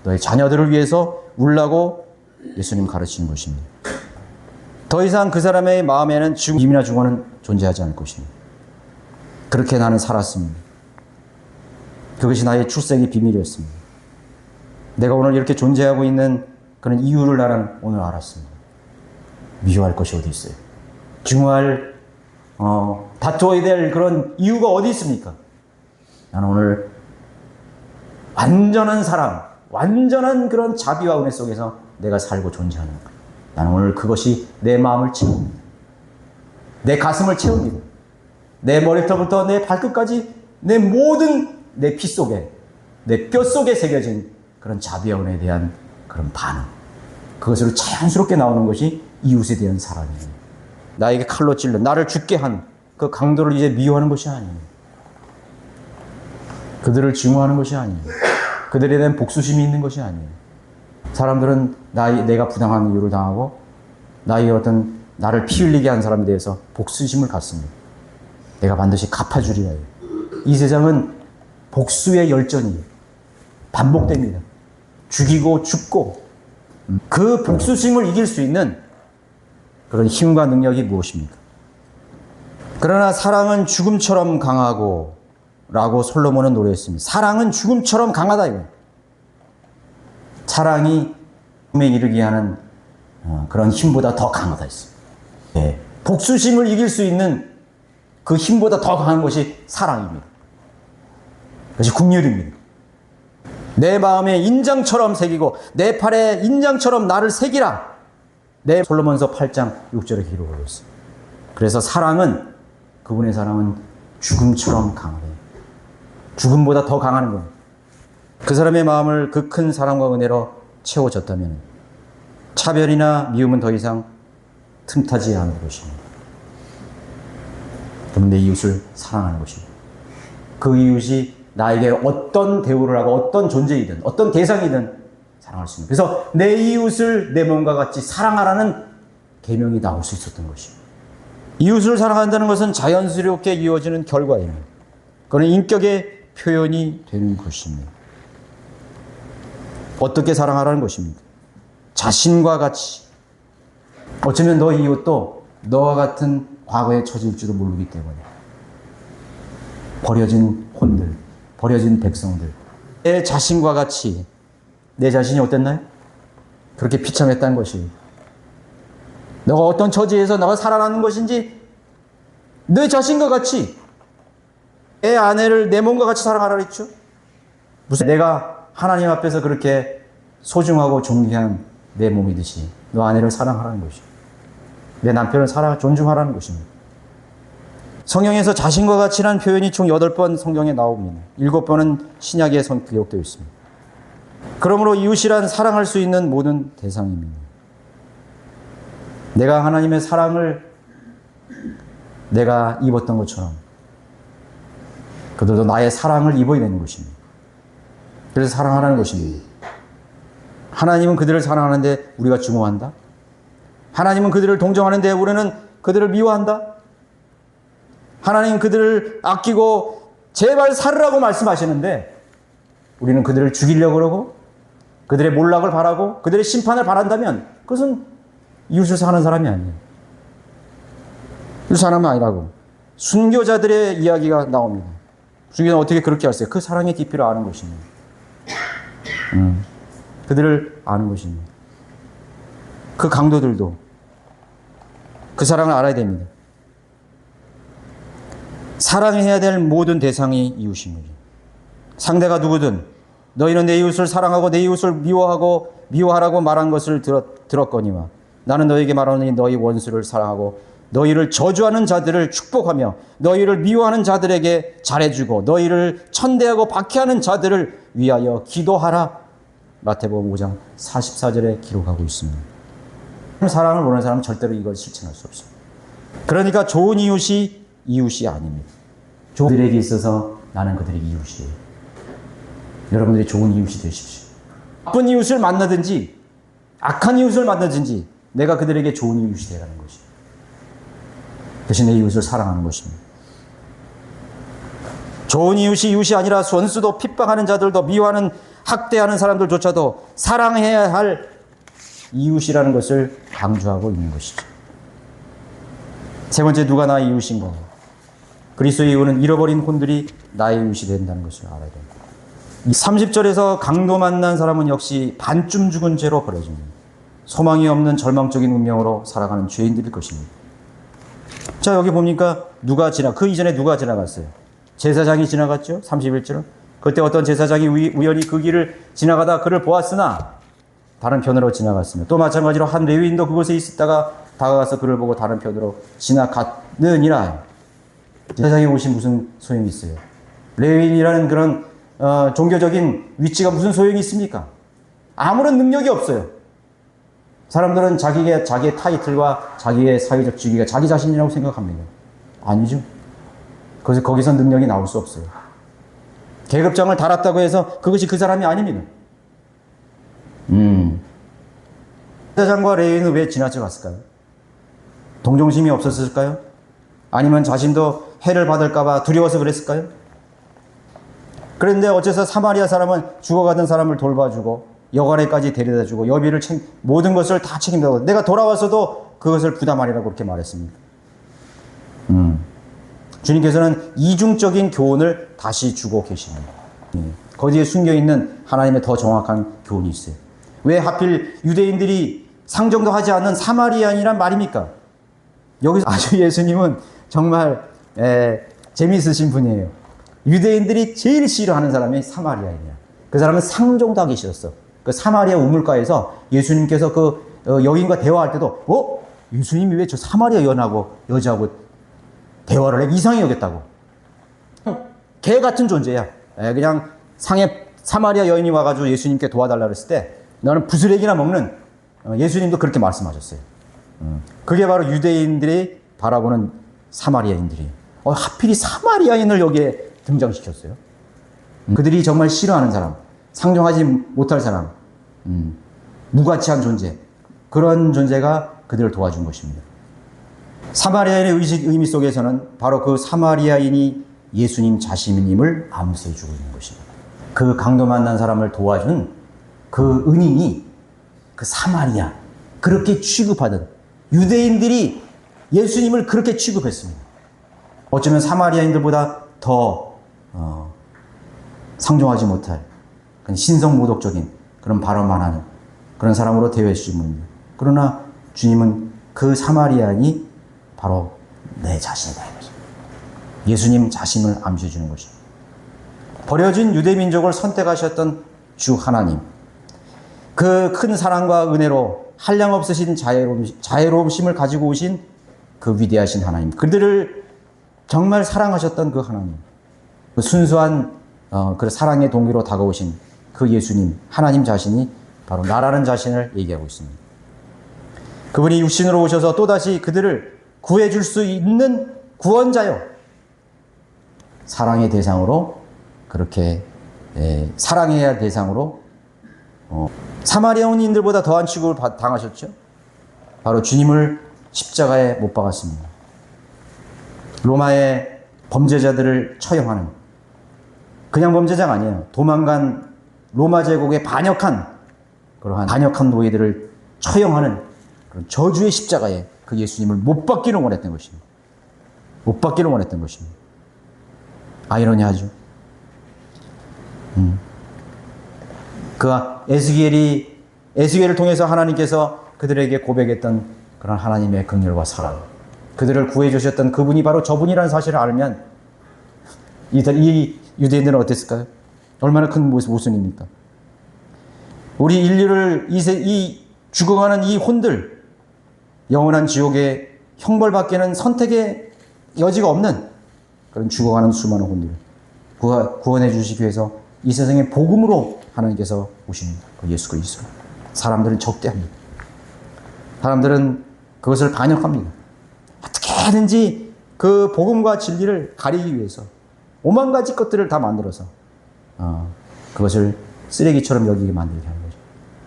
S1: 너의 자녀들을 위해서 울라고 예수님 가르치는 것입니다. 더 이상 그 사람의 마음에는 죽음이나 죽어는 존재하지 않을 것입니다. 그렇게 나는 살았습니다. 그것이 나의 출생의 비밀이었습니다. 내가 오늘 이렇게 존재하고 있는 그런 이유를 나는 오늘 알았습니다. 미워할 것이 어디 있어요? 증오할, 다투어야 될 그런 이유가 어디 있습니까? 나는 오늘 완전한 사랑, 완전한 그런 자비와 은혜 속에서 내가 살고 존재하는 거예요. 나는 오늘 그것이 내 마음을 채웁니다. 내 가슴을 채웁니다. 내 머리털부터 내 발끝까지 내 모든 내 피 속에, 내 뼈 속에 새겨진 그런 자비와 은혜에 대한 그런 반응. 그것으로 자연스럽게 나오는 것이 이웃에 대한 사랑이에요. 나에게 칼로 찔러 나를 죽게 한 그 강도를 이제 미워하는 것이 아니에요. 그들을 증오하는 것이 아니에요. 그들에 대한 복수심이 있는 것이 아니에요. 사람들은 내가 부당한 이유를 당하고 나를 피 흘리게 한 사람에 대해서 복수심을 갖습니다. 내가 반드시 갚아주리라 해요. 이 세상은 복수의 열전이 반복됩니다. 죽이고 죽고 그 복수심을 이길 수 있는 그런 힘과 능력이 무엇입니까? 그러나 사랑은 죽음처럼 강하고 라고 솔로몬은 노래했습니다. 사랑은 죽음처럼 강하다 이거예요. 사랑이 죽음에 이르게 하는 그런 힘보다 더 강하다 했습니다. 네. 복수심을 이길 수 있는 그 힘보다 더 강한 것이 사랑입니다. 그것이 국률입니다. 내 마음에 인장처럼 새기고 내 팔에 인장처럼 나를 새기라. 내 솔로몬서 8장 6절에 기록을 했어요. 그래서 그분의 사랑은 죽음처럼 강하다. 죽음보다 더 강한 거예요. 그 사람의 마음을 그 큰 사랑과 은혜로 채워졌다면 차별이나 미움은 더 이상 틈타지 않을 것입니다. 그럼 내 이웃을 사랑하는 것입니다. 그 이웃이 나에게 어떤 대우를 하고 어떤 존재이든 어떤 대상이든 사랑할 수 있는. 그래서 내 이웃을 내 몸과 같이 사랑하라는 계명이 나올 수 있었던 것입니다. 이웃을 사랑한다는 것은 자연스럽게 이루어지는 결과입니다. 그건 인격의 표현이 되는 것입니다. 어떻게 사랑하라는 것입니까? 자신과 같이. 어쩌면 너 이웃도 너와 같은 과거에 처질지도 모르기 때문에 버려진 혼들, 버려진 백성들, 내 자신과 같이. 내 자신이 어땠나요? 그렇게 비참했다는 것이. 너가 어떤 처지에서 너가 살아나는 것인지 내 자신과 같이, 내 아내를 내 몸과 같이 사랑하라 그랬죠. 무슨 내가 하나님 앞에서 그렇게 소중하고 존귀한 내 몸이듯이 너 아내를 사랑하라는 것이죠. 내 남편을 존중하라는 것입니다. 성경에서 자신과 같이라는 표현이 총 8번 성경에 나옵니다. 7번은 신약에 기록되어 있습니다. 그러므로 이웃이란 사랑할 수 있는 모든 대상입니다. 내가 하나님의 사랑을 내가 입었던 것처럼 그들도 나의 사랑을 입어야 되는 것입니다. 그래서 사랑하라는 것입니다. 하나님은 그들을 사랑하는데 우리가 증오한다? 하나님은 그들을 동정하는데 우리는 그들을 미워한다? 하나님은 그들을 아끼고 제발 살으라고 말씀하시는데 우리는 그들을 죽이려고 그러고 그들의 몰락을 바라고 그들의 심판을 바란다면 그것은 이웃을 사랑하는 사람이 아니에요. 이웃 사람은 아니라고. 순교자들의 이야기가 나옵니다. 순교자는 어떻게 그렇게 할까요? 그 사랑의 깊이를 아는 것입니다. 그들을 아는 것입니다. 그 강도들도 그 사랑을 알아야 됩니다. 사랑해야 될 모든 대상이 이웃입니다. 상대가 누구든 너희는 내 이웃을 사랑하고 내 이웃을 미워하라고 말한 것을 들었거니와 나는 너희에게 말하노니 너희 원수를 사랑하고 너희를 저주하는 자들을 축복하며 너희를 미워하는 자들에게 잘해주고 너희를 천대하고 박해하는 자들을 위하여 기도하라. 마태복음 5장 44절에 기록하고 있습니다. 사랑을 원하는 사람은 절대로 이걸 실천할 수 없습니다. 그러니까 좋은 이웃이 이웃이 아닙니다. 좋은 이들에게 있어서 나는 그들의 이웃이에요. 여러분들이 좋은 이웃이 되십시오. 나쁜 이웃을 만나든지 악한 이웃을 만나든지 내가 그들에게 좋은 이웃이 되라는 것이에요. 대신 내 이웃을 사랑하는 것입니다. 좋은 이웃이 아니라 원수도 핍박하는 자들도 미워하는 학대하는 사람들조차도 사랑해야 할 이웃이라는 것을 강조하고 있는 것이죠. 세 번째, 누가 나의 이웃인가? 그리스도의 이웃은 잃어버린 혼들이 나의 이웃이 된다는 것을 알아야 됩니다. 30절에서 강도 만난 사람은 역시 반쯤 죽은 죄로 버려집니다. 소망이 없는 절망적인 운명으로 살아가는 죄인들일 것입니다. 자, 여기 보니까 그 이전에 누가 지나갔어요? 제사장이 지나갔죠? 31절은. 그때 어떤 제사장이 우연히 그 길을 지나가다 그를 보았으나 다른 편으로 지나갔으며 또 마찬가지로 한 레위인도 그곳에 있었다가 다가가서 그를 보고 다른 편으로 지나갔느니라. 세상에 오신 무슨 소용이 있어요? 레위인이라는 그런 종교적인 위치가 무슨 소용이 있습니까? 아무런 능력이 없어요. 사람들은 자기의 타이틀과 자기의 사회적 지위가 자기 자신이라고 생각합니다. 아니죠. 그래서 거기서 능력이 나올 수 없어요. 계급장을 달았다고 해서 그것이 그 사람이 아닙니다. 제사장과 레위인은 왜 지나쳐 갔을까요? 동정심이 없었을까요? 아니면 자신도 해를 받을까봐 두려워서 그랬을까요? 그런데 어째서 사마리아 사람은 죽어가던 사람을 돌봐주고 여관에까지 데려다주고 여비를 모든 것을 다 책임다고 내가 돌아와서도 그것을 부담하리라고 그렇게 말했습니다. 주님께서는 이중적인 교훈을 다시 주고 계십니다. 거기에 숨겨있는 하나님의 더 정확한 교훈이 있어요. 왜 하필 유대인들이 상정도 하지 않는 사마리아인이란 말입니까? 여기서 아주 예수님은 정말 재미있으신 분이에요. 유대인들이 제일 싫어하는 사람이 사마리아인이야. 그 사람은 상종도 하기 싫었어. 그 사마리아 우물가에서 예수님께서 그 여인과 대화할 때도 예수님이 왜 저 사마리아 여자하고 대화를 해? 이상히 여겼다고. 개 같은 존재야. 그냥 사마리아 여인이 와가지고 예수님께 도와달라고 했을 때 너는 부스레기나 먹는 예수님도 그렇게 말씀하셨어요. 그게 바로 유대인들이 바라보는 사마리아인들이. 하필이 사마리아인을 여기에 등장시켰어요. 그들이 정말 싫어하는 사람, 상종하지 못할 사람, 무가치한 존재, 그런 존재가 그들을 도와준 것입니다. 사마리아인의 의미 속에서는 바로 그 사마리아인이 예수님 자신임을 암시해주고 있는 것입니다. 그 강도 만난 사람을 도와준 그 은인이 그 사마리아, 그렇게 취급하던 유대인들이 예수님을 그렇게 취급했습니다. 어쩌면 사마리아인들보다 더 상종하지 못할 신성모독적인 그런 발언만 하는 그런 사람으로 대해주신 분입니다. 그러나 주님은 그 사마리아인이 바로 내 자신이다. 예수님 자신을 암시해 주는 것입니다. 버려진 유대민족을 선택하셨던 주 하나님, 그 큰 사랑과 은혜로 한량없으신 자애로우심을 가지고 오신 그 위대하신 하나님, 그들을 정말 사랑하셨던 그 하나님, 그 순수한 그 사랑의 동기로 다가오신 그 예수님, 하나님 자신이 바로 나라는 자신을 얘기하고 있습니다. 그분이 육신으로 오셔서 또다시 그들을 구해줄 수 있는 구원자요. 사랑의 대상으로 그렇게 사랑해야 할 대상으로 사마리아인들보다 더한 취급을 당하셨죠. 바로 주님을 십자가에 못 박았습니다. 로마의 범죄자들을 처형하는, 그냥 범죄자가 아니에요. 도망간 로마 제국에 반역한 노예들을 처형하는 그런 저주의 십자가에 그 예수님을 못 박기를 원했던 것입니다. 못 박기를 원했던 것입니다. 아이러니하죠. 그 에스겔을 통해서 하나님께서 그들에게 고백했던 그런 하나님의 긍휼과 사랑, 그들을 구해주셨던 그분이 바로 저분이라는 사실을 알면 이 유대인들은 어땠을까요? 얼마나 큰 모순입니까? 우리 인류를 죽어가는 이 혼들, 영원한 지옥의 형벌받기는 선택의 여지가 없는 그런 죽어가는 수많은 혼들을 구원해 주시기 위해서 이 세상에 복음으로 하나님께서 오신 그 예수 그리스도. 사람들은 적대합니다. 사람들은 그것을 반역합니다. 어떻게든지 그 복음과 진리를 가리기 위해서 오만 가지 것들을 다 만들어서 그것을 쓰레기처럼 여기게 만들게 하는 거죠.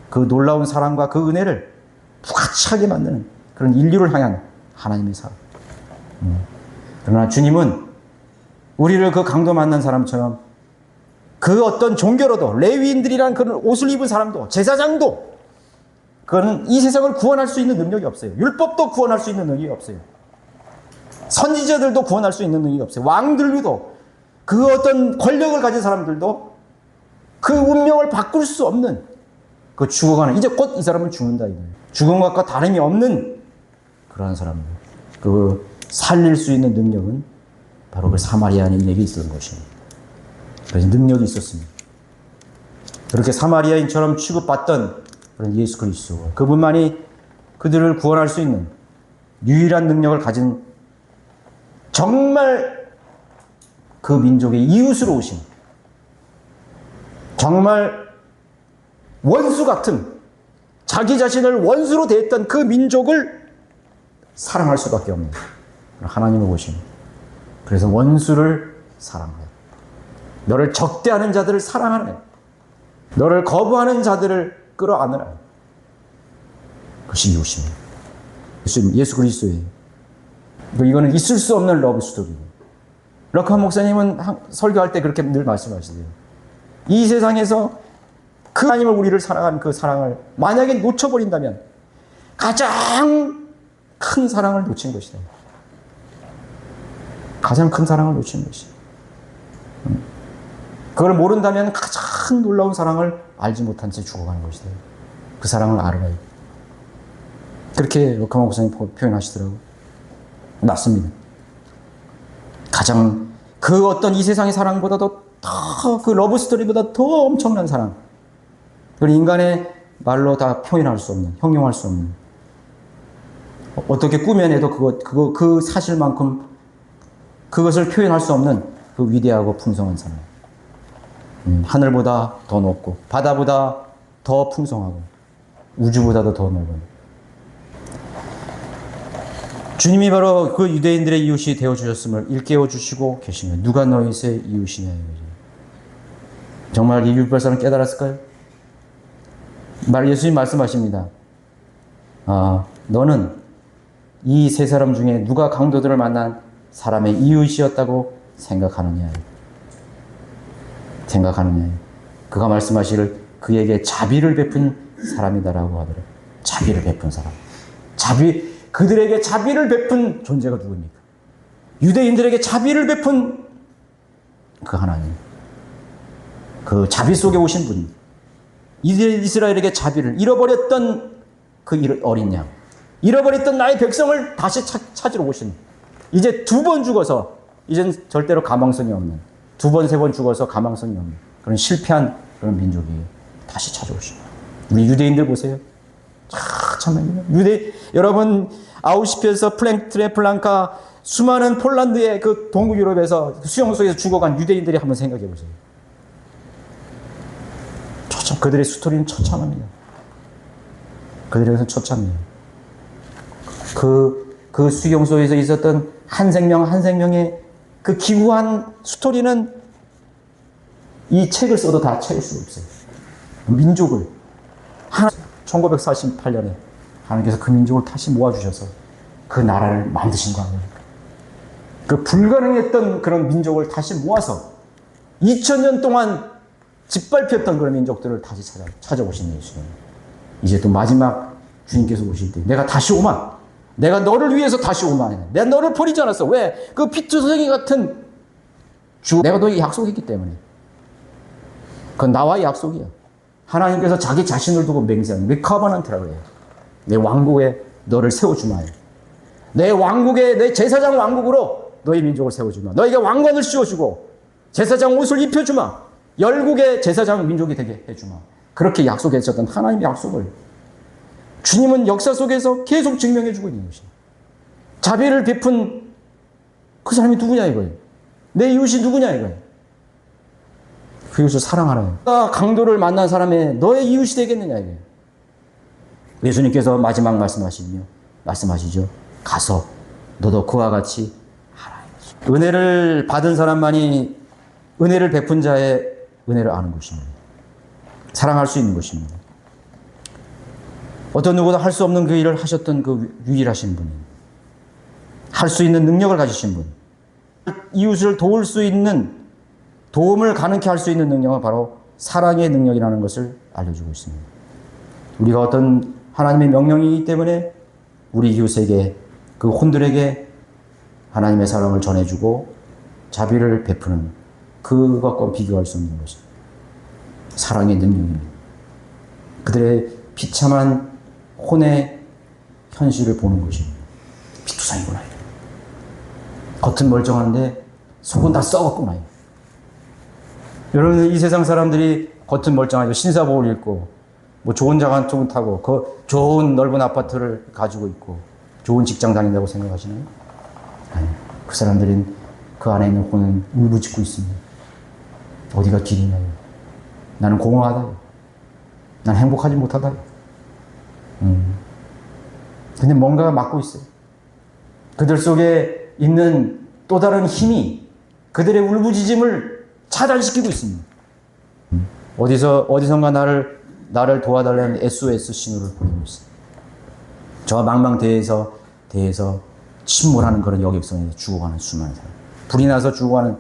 S1: 그 놀라운 사랑과 그 은혜를 부가치하게 만드는 그런 인류를 향한 하나님의 사랑. 그러나 주님은 우리를 그 강도 만난 사람처럼 그 어떤 종교로도, 레위인들이란 그런 옷을 입은 사람도, 제사장도, 그거는 이 세상을 구원할 수 있는 능력이 없어요. 율법도 구원할 수 있는 능력이 없어요. 선지자들도 구원할 수 있는 능력이 없어요. 왕들도, 그 어떤 권력을 가진 사람들도 그 운명을 바꿀 수 없는, 그 죽어가는, 이제 곧 이 사람은 죽는다 이거예요. 죽은 것과 다름이 없는 그러한 사람들, 그 살릴 수 있는 능력은 바로 그 사마리아인에게 있었던 것입니다. 그래서 능력이 있었습니다. 그렇게 사마리아인처럼 취급받던 그런 예수 그리스도, 그분만이 그들을 구원할 수 있는 유일한 능력을 가진 정말 그 민족의 이웃으로 오신 정말 원수 같은 자기 자신을 원수로 대했던 그 민족을 사랑할 수밖에 없는 하나님을 보시는. 그래서 원수를 사랑하여 너를 적대하는 자들을 사랑하는, 너를 거부하는 자들을 끌어안으라. 그것이 이웃입니다. 예수 그리스도예요. 이거는 있을 수 없는 러브 스토리예요. 럭한 목사님은 설교할 때 그렇게 늘 말씀하시대요. 이 세상에서 그 하나님을 우리를 사랑하는 그 사랑을 만약에 놓쳐버린다면 가장 큰 사랑을 놓친 것이다. 가장 큰 사랑을 놓친 것이다. 그걸 모른다면 가장 놀라운 사랑을 알지 못한 채 죽어가는 것이다. 그 사랑을 알아야 돼. 그렇게 럭한 목사님 표현하시더라고요. 맞습니다. 가장 그 어떤 이 세상의 사랑보다도 더 그 러브 스토리보다 더 엄청난 사랑. 그걸 인간의 말로 다 표현할 수 없는, 형용할 수 없는. 어떻게 꾸며내도 그 사실만큼 그것을 표현할 수 없는 그 위대하고 풍성한 사랑. 하늘보다 더 높고, 바다보다 더 풍성하고, 우주보다도 더 넓은. 주님이 바로 그 유대인들의 이웃이 되어주셨음을 일깨워 주시고 계시며, 누가 너희의 이웃이냐. 정말 이 율법사는 깨달았을까요? 예수님 말씀하십니다. 너는 이 세 사람 중에 누가 강도들을 만난 사람의 이웃이었다고 생각하느냐. 그가 말씀하시를 그에게 자비를 베푼 사람이다라고 하더라. 자비를 베푼 사람. 그들에게 자비를 베푼 존재가 누굽니까? 유대인들에게 자비를 베푼 그 하나님. 그 자비 속에 오신 분. 이스라엘에게 자비를 잃어버렸던 그 어린 양. 잃어버렸던 나의 백성을 다시 찾으러 오신. 이제 2번 죽어서 이젠 절대로 가망성이 없는. 2번, 3번 죽어서 가망성이 없는 그런 실패한 그런 민족이 다시 찾아오신. 우리 유대인들 보세요. 여러분 아우슈피츠에서 트레플랑카 수많은 폴란드의 그 동구 유럽에서 수용소에서 죽어간 유대인들이 한번 생각해 보세요. 그들의 스토리는 처참합니다. 그들에게서 처참해요. 그 수용소에서 있었던 한 생명의 그 기구한 스토리는 이 책을 써도 다 채울 수 없어요. 민족을 1948년에 하나님께서 그 민족을 다시 모아주셔서 그 나라를 만드신 거 아니에요. 그 불가능했던 그런 민족을 다시 모아서 2000년 동안 짓밟혔던 그런 민족들을 다시 찾아오신 예수님. 이제 또 마지막 주님께서 오실 때 내가 다시 오마. 내가 너를 위해서 다시 오마. 내가 너를 버리지 않았어. 왜? 그 피투성이 같은 주 내가 너에게 약속했기 때문에. 그건 나와의 약속이야. 하나님께서 자기 자신을 두고 맹세하는 그 커버넌트라고 해요. 내 왕국에 너를 세워주마. 내 왕국에 내 제사장 왕국으로 너희 민족을 세워주마. 너에게 왕관을 씌워주고 제사장 옷을 입혀주마. 열국의 제사장 민족이 되게 해주마. 그렇게 약속했었던 하나님의 약속을 주님은 역사 속에서 계속 증명해주고 있는 것이에요. 자비를 베푼 그 사람이 누구냐 이거예요. 내 이웃이 누구냐 이거예요. 그 이웃을 사랑하라. 강도를 만난 사람의 너의 이웃이 되겠느냐 이거예요. 예수님께서 마지막 말씀하시죠. 가서 너도 그와 같이 하라. 은혜를 받은 사람만이 은혜를 베푼 자의 은혜를 아는 것입니다. 사랑할 수 있는 것입니다. 어떤 누구도 할 수 없는 그 일을 하셨던 그 유일하신 분이 할 수 있는 능력을 가지신 분, 이웃을 도울 수 있는 도움을 가능케 할 수 있는 능력은 바로 사랑의 능력이라는 것을 알려주고 있습니다. 우리가 어떤 하나님의 명령이기 때문에 우리 이웃에게 그 혼들에게 하나님의 사랑을 전해주고 자비를 베푸는 그것과 비교할 수 없는 것입니다. 사랑의 능력입니다. 그들의 비참한 혼의 현실을 보는 것입니다. 피투성이구나. 겉은 멀쩡한데 속은 다 썩었구나. 여러분, 이 세상 사람들이 겉은 멀쩡하죠. 신사복을 입고 뭐 좋은 자간통을 타고 그 좋은 넓은 아파트를 가지고 있고 좋은 직장 다닌다고 생각하시나요? 아니, 그 사람들은 그 안에 있는 혼은 울부짖고 있습니다. 어디가 길이냐요. 나는 공허하다요. 난 행복하지 못하다요. 근데 뭔가가 막고 있어요. 그들 속에 있는 또 다른 힘이 그들의 울부짖음을 차단시키고 있습니다. 어디선가 나를 도와달라는 SOS 신호를 보내고 있어요. 저와 망망대해에서 침몰하는 그런 여객선에 죽어가는 수많은 사람. 불이 나서 죽어가는,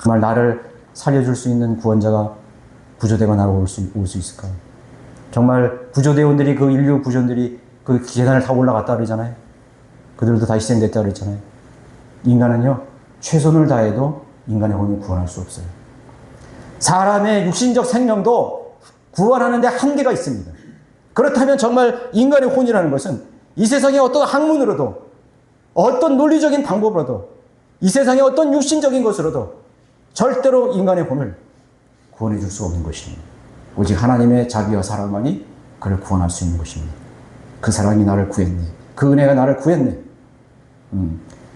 S1: 정말 나를 살려줄 수 있는 구원자가 구조대가 나로 올 수 있을까요? 정말 구조대원들이, 그 인류 구조원들이 그 계단을 타고 올라갔다 그러잖아요. 그들도 다 희생됐다 그랬잖아요. 인간은요, 최선을 다해도 인간의 혼을 구원할 수 없어요. 사람의 육신적 생명도 구원하는데 한계가 있습니다. 그렇다면 정말 인간의 혼이라는 것은 이 세상의 어떤 학문으로도, 어떤 논리적인 방법으로도, 이 세상의 어떤 육신적인 것으로도 절대로 인간의 혼을 구원해 줄 수 없는 것입니다. 오직 하나님의 자비와 사랑만이 그를 구원할 수 있는 것입니다. 그 사랑이 나를 구했네. 그 은혜가 나를 구했네.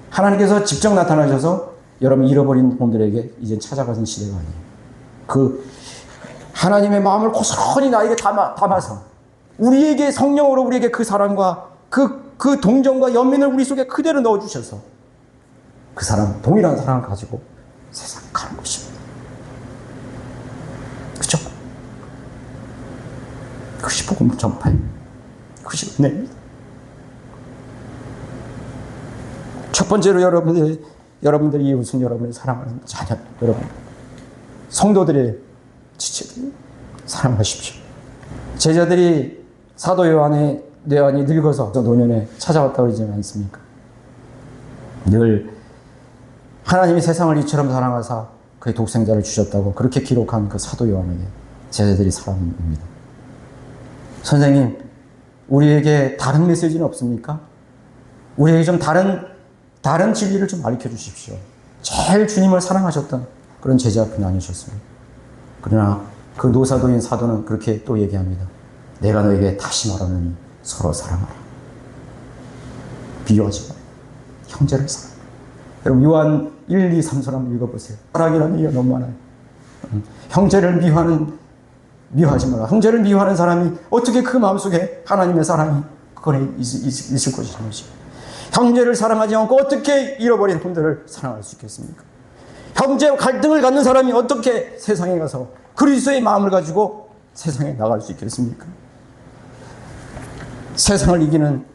S1: 하나님께서 직접 나타나셔서 여러분 잃어버린 혼들에게 이제 찾아가는 시대가 아니에요. 그 하나님의 마음을 고스란히 나에게 담아서 우리에게 성령으로 우리에게 그 사랑과 그 동정과 연민을 우리 속에 그대로 넣어주셔서 그 사랑, 동일한 사랑을 가지고 세상 가는 것입니다. 그렇죠? 그것이 복음 전파예요. 그것이 은혜입니다. 첫 번째로 여러분들이 이웃은 여러분의 사랑하는 자녀, 여러분 성도들의 지체들 사랑하십시오. 제자들이 사도 요한이 늙어서 노년에 찾아왔다고 그러지 않습니까? 늘 하나님이 세상을 이처럼 사랑하사 그의 독생자를 주셨다고 그렇게 기록한 그 사도 요한에게 제자들이 사랑입니다. 선생님, 우리에게 다른 메시지는 없습니까? 우리에게 좀 다른 진리를 좀 가르쳐 주십시오. 제일 주님을 사랑하셨던 그런 제자는 아니셨습니다. 그러나 그 노사도인 사도는 그렇게 또 얘기합니다. 내가 너에게 다시 말하노니 서로 사랑하라. 비교하지 마라. 형제를 사랑하라. 여러분 요한 1, 2, 3서 한번 읽어보세요. 사랑이라는 얘기가 너무 많아요. 형제를 미워하지 마라. 형제를 미워하는 사람이 어떻게 그 마음속에 하나님의 사랑이 그거에 있을 것인지. 형제를 사랑하지 않고 어떻게 잃어버린 혼들을 사랑할 수 있겠습니까? 형제 갈등을 갖는 사람이 어떻게 세상에 가서 그리스도의 마음을 가지고 세상에 나갈 수 있겠습니까? 세상을 이기는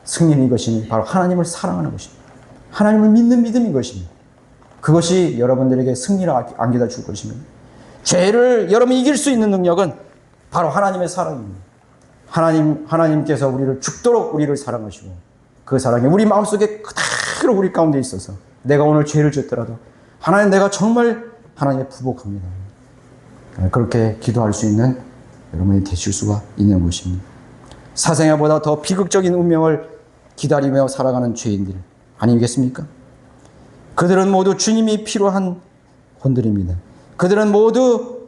S1: 승리는 이것이니 바로 하나님을 사랑하는 것입니다. 하나님을 믿는 믿음인 것입니다. 그것이 여러분들에게 승리를 안겨다 줄 것입니다. 죄를 여러분이 이길 수 있는 능력은 바로 하나님의 사랑입니다. 하나님께서 우리를 죽도록 우리를 사랑하시고 그 사랑이 우리 마음속에 그대로 우리 가운데 있어서 내가 오늘 죄를 짓더라도 하나님, 내가 정말 하나님의 부복합니다. 그렇게 기도할 수 있는 여러분이 되실 수가 있는 것입니다. 사생아보다 더 비극적인 운명을 기다리며 살아가는 죄인들 아니겠습니까? 그들은 모두 주님이 필요한 혼들입니다. 그들은 모두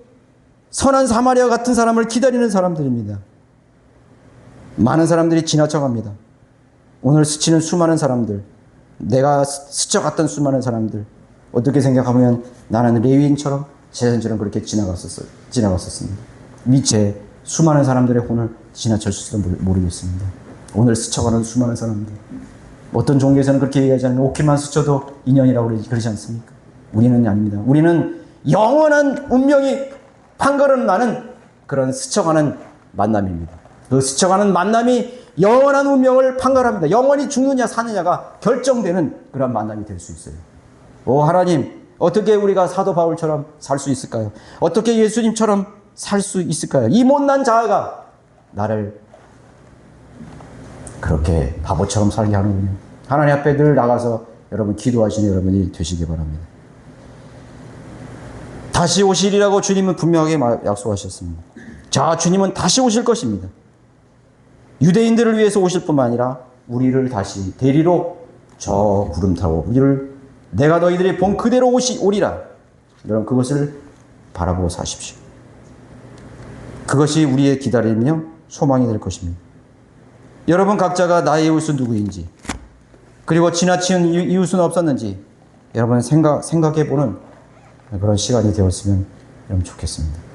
S1: 선한 사마리아 같은 사람을 기다리는 사람들입니다. 많은 사람들이 지나쳐갑니다. 오늘 스치는 수많은 사람들, 내가 스쳐갔던 수많은 사람들, 어떻게 생각하면 나는 레위인처럼 제사장처럼 그렇게 지나갔었습니다. 미처 수많은 사람들의 혼을 지나쳤을지도 모르겠습니다. 오늘 스쳐가는 수많은 사람들, 어떤 종교에서는 그렇게 얘기하지 않으면 오키만 스쳐도 인연이라고 그러지 않습니까? 우리는 아닙니다. 우리는 영원한 운명이 판가름 나는 그런 스쳐가는 만남입니다. 그 스쳐가는 만남이 영원한 운명을 판가름합니다. 영원히 죽느냐 사느냐가 결정되는 그런 만남이 될 수 있어요. 오 하나님, 어떻게 우리가 사도 바울처럼 살 수 있을까요? 어떻게 예수님처럼 살 수 있을까요? 이 못난 자아가 나를 그렇게 바보처럼 살게 하는군요. 하나님 앞에 늘 나가서 여러분 기도하시는 여러분이 되시기 바랍니다. 다시 오시리라고 주님은 분명하게 약속하셨습니다. 자, 주님은 다시 오실 것입니다. 유대인들을 위해서 오실 뿐만 아니라 우리를 다시 데리러 저 구름 타고 내가 너희들이 본 그대로 오리라. 여러분 그것을 바라보고 사십시오. 그것이 우리의 기다리며 소망이 될 것입니다. 여러분 각자가 나의 이웃은 누구인지, 그리고 지나친 이웃은 없었는지, 여러분 생각해보는 그런 시간이 되었으면 여러분 좋겠습니다.